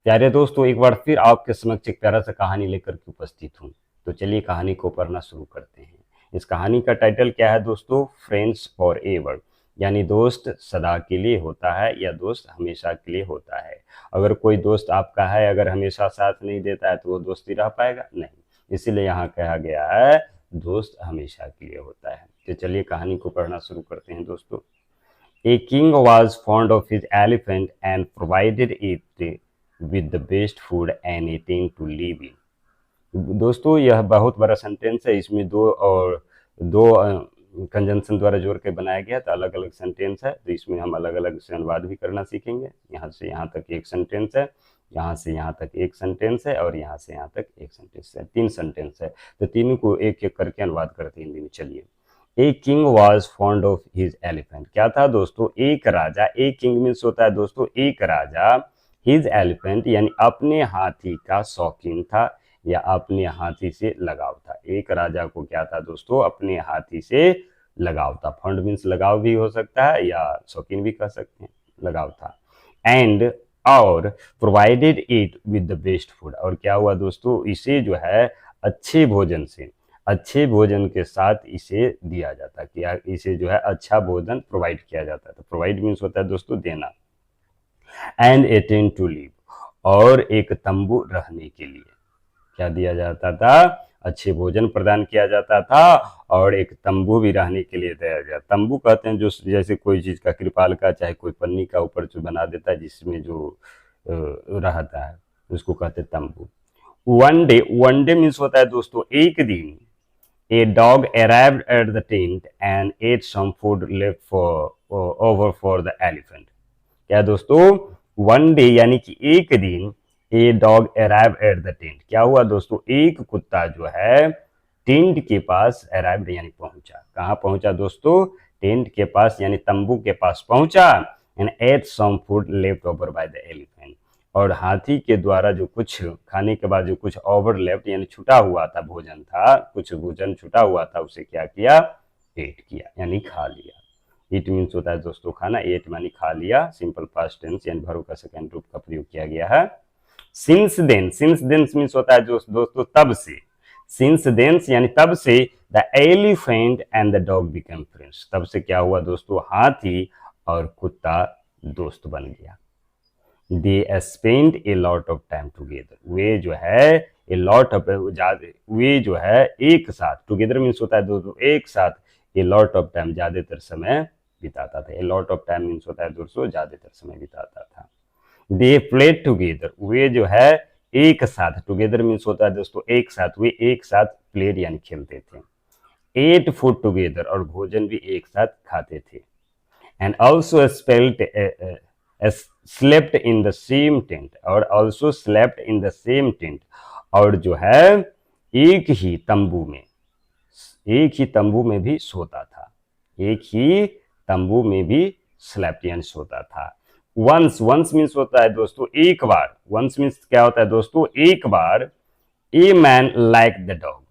प्यारे दोस्तों, एक बार फिर आपके समक्ष एक प्यारा सा कहानी लेकर के उपस्थित हूँ। तो चलिए कहानी को पढ़ना शुरू करते हैं। इस कहानी का टाइटल क्या है दोस्तों? फ्रेंड्स फॉर एवर, यानी दोस्त सदा के लिए होता है या दोस्त हमेशा के लिए होता है। अगर कोई दोस्त आपका है, अगर हमेशा साथ नहीं देता है तो वो दोस्ती रह पाएगा? नहीं। इसीलिए यहाँ कहा गया है दोस्त हमेशा के लिए होता है। तो चलिए कहानी को पढ़ना शुरू करते हैं दोस्तों। A king was fond of his elephant and provided it with the best food and a tent to live in. दोस्तों यह बहुत बड़ा सेंटेंस है। इसमें दो कंजंक्शन द्वारा जोड़ के बनाया गया, तो अलग अलग सेंटेंस है। तो इसमें हम अलग अलग से अनुवाद भी करना सीखेंगे। यहाँ से यहाँ तक एक सेंटेंस है, यहाँ से यहाँ तक एक सेंटेंस है, और यहाँ से यहाँ तक एक सेंटेंस है। 3 सेंटेंस है। तो तीनों को एक एक करके अनुवाद करते हैं हिंदी में। चलिए। A king was fond of his elephant. क्या था दोस्तों? एक राजा, ए किंग मीन्स होता है दोस्तों एक राजा, हिज एलिफेंट यानी अपने हाथी का शौकीन था या अपने हाथी से लगाव था। एक राजा को क्या था दोस्तों? अपने हाथी से लगाव था। फंड मीन्स लगाव भी हो सकता है या शौकीन भी कह सकते हैं, लगाव था। एंड और provided it with the best food, और क्या हुआ दोस्तों? इसे जो है अच्छे भोजन से, अच्छे भोजन के साथ इसे दिया जाता है। क्या इसे जो है अच्छा भोजन प्रोवाइड किया जाता है। तो प्रोवाइड मीन्स होता है दोस्तों देना। And a tent to live, और एक तंबू रहने के लिए क्या दिया जाता था? अच्छे भोजन प्रदान किया जाता था और एक तंबू भी रहने के लिए दिया जाता। तंबू कहते हैं जो जैसे कोई चीज का कृपाल का चाहे कोई पन्नी का ऊपर जो बना देता है जिसमें जो रहता है उसको कहते हैं तंबू। वन डे मीन्स होता है दोस्तों एक दिन। A dog arrived at the tent and ate some food left over for the elephant. क्या दोस्तों? वन डे यानी कि एक दिन। A dog arrive at the tent, क्या हुआ दोस्तों? एक कुत्ता जो है टेंट के पास अराइव्ड यानी पहुंचा। कहाँ पहुंचा दोस्तों? टेंट के पास यानी तंबू के पास पहुंचा। And ate some food left over by the elephant, और हाथी के द्वारा जो कुछ खाने के बाद जो कुछ ओवर लेफ्ट यानी छुटा हुआ था भोजन था, कुछ भोजन छुटा हुआ था, उसे क्या किया? एट किया यानी खा लिया। ईट मीन्स होता है दोस्तों खाना, एट मानी खा लिया। सिंपल पास्ट टेंस यानी भरू का सेकंड रूप का प्रयोग किया गया है। सिंस देन मीन्स होता है दोस्तों तब से। सिंस देन यानी तब से the elephant and the dog become friends, तब से क्या हुआ दोस्तों? हाथी और कुत्ता दोस्त बन गया। They spend a lot of time together, वे जो है ए लॉट ऑफ वे जो है एक साथ, टूगेदर मीन्स होता है दोस्तों एक साथ, ए लॉट ऑफ टाइम ज्यादातर समय बिताता था। ए लॉट ऑफ टाइम मीन्स होता है दोस्तों ज्यादातर समय बिताता था। दे प्लेड टूगेदर, वे जो है एक साथ, टूगेदर मीन्स होता है दोस्तों एक साथ, वे एक साथ प्लेड यानी खेलते थे। एट फूड टूगेदर, और भोजन भी एक साथ खाते थे। And also slept in the same tent, और also slept in the same tent, और जो है एक ही तंबू में, एक ही तंबू में भी सोता था। एक ही तंबू में भी स्लेप्ट यानी सोता था। वंस मीन्स होता है दोस्तों एक बार। वंस मीन्स क्या होता है दोस्तों? एक बार। A man like the dog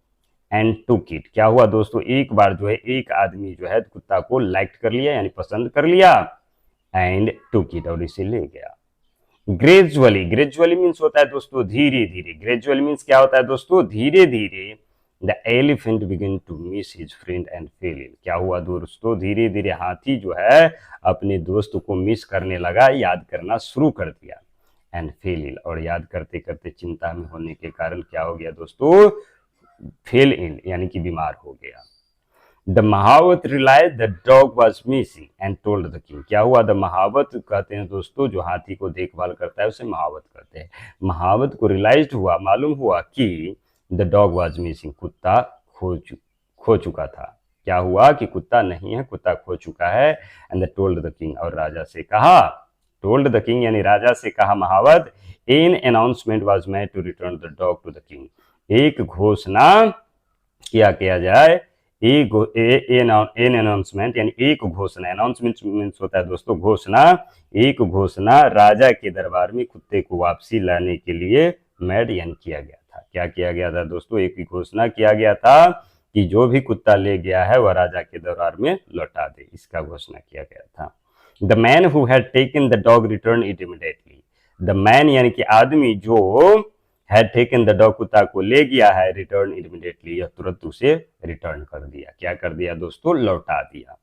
and took it, क्या हुआ दोस्तों? एक बार जो है एक आदमी जो है कुत्ता को लाइक कर लिया यानी पसंद कर लिया, एंड टूक इट, और इसे ले गया। ग्रेजुअली मीन्स होता है दोस्तों धीरे धीरे। ग्रेजुअली मीन्स क्या होता है दोस्तों? धीरे धीरे। The elephant begin to miss his friend and fell in, क्या हुआ दोस्तों? धीरे धीरे हाथी जो है अपने दोस्त को मिस करने लगा, याद करना शुरू कर दिया। एंड फेल इन, और याद करते करते चिंता में होने के कारण क्या हो गया दोस्तों? फेल इन यानी कि बीमार हो गया। The mahout realise the dog was missing and told the king, क्या हुआ? द महावत कहते हैं दोस्तों जो हाथी को देखभाल करता है उसे महावत कहते हैं। महावत को रियलाइज हुआ, मालूम हुआ कि द डॉग वॉज मिसिंग, कुत्ता खो चुका था। क्या हुआ कि कुत्ता नहीं है, कुत्ता खो चुका है। And the told the king, और राजा से कहा। टोल्ड द किंग यानी राजा से कहा महावत। An announcement was made to return the dog to the king, एक घोषणा किया जाए। एन अनाउंसमेंट यानी एक घोषणा, अनाउंसमेंट मीन्स होता है दोस्तों घोषणा। एक घोषणा राजा के दरबार में कुत्ते को वापसी लाने के लिए मेड यानी किया गया था। क्या किया गया था दोस्तों? एक घोषणा किया गया था कि जो भी कुत्ता ले गया है वह राजा के दरबार में लौटा दे, इसका घोषणा किया गया था। The man who had taken the dog return it immediately, the man यानी कि आदमी जो हैड टेकन द डॉग कुत्ता को ले गया है रिटर्न इमीडिएटली, यह तुरंत उसे रिटर्न कर दिया। क्या कर दिया दोस्तों? लौटा दिया।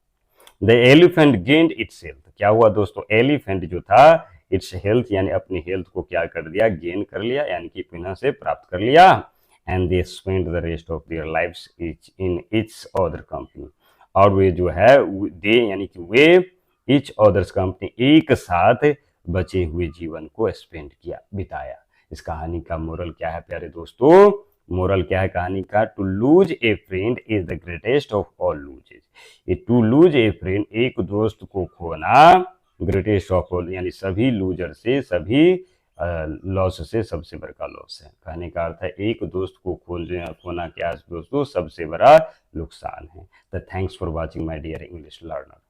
The elephant gained it's health, क्या हुआ दोस्तों? एलिफेंट जो था इट्स हेल्थ यानी अपनी हेल्थ को क्या कर दिया? गेन कर लिया, यानी कि पुनः से प्राप्त कर लिया। And they spend the rest of their lives in its other company, और वे जो है दे यानी कि वे इच अदर्स कंपनी, एक साथ बचे हुए जीवन को स्पेंड किया, बिताया। इस कहानी का मोरल क्या है प्यारे दोस्तों? मोरल क्या है कहानी का? To lose a friend is the greatest of all losses. ये टू लूज ए फ्रेंड, एक दोस्त को खोना, ग्रेटेस्ट ऑफ ऑल यानी सभी लूजर से, सभी लॉस से सबसे बड़ा लॉस है। कहने का अर्थ है एक दोस्त को खोना क्या है दोस्तों? सबसे बड़ा नुकसान है। तो thanks for watching my dear English learner.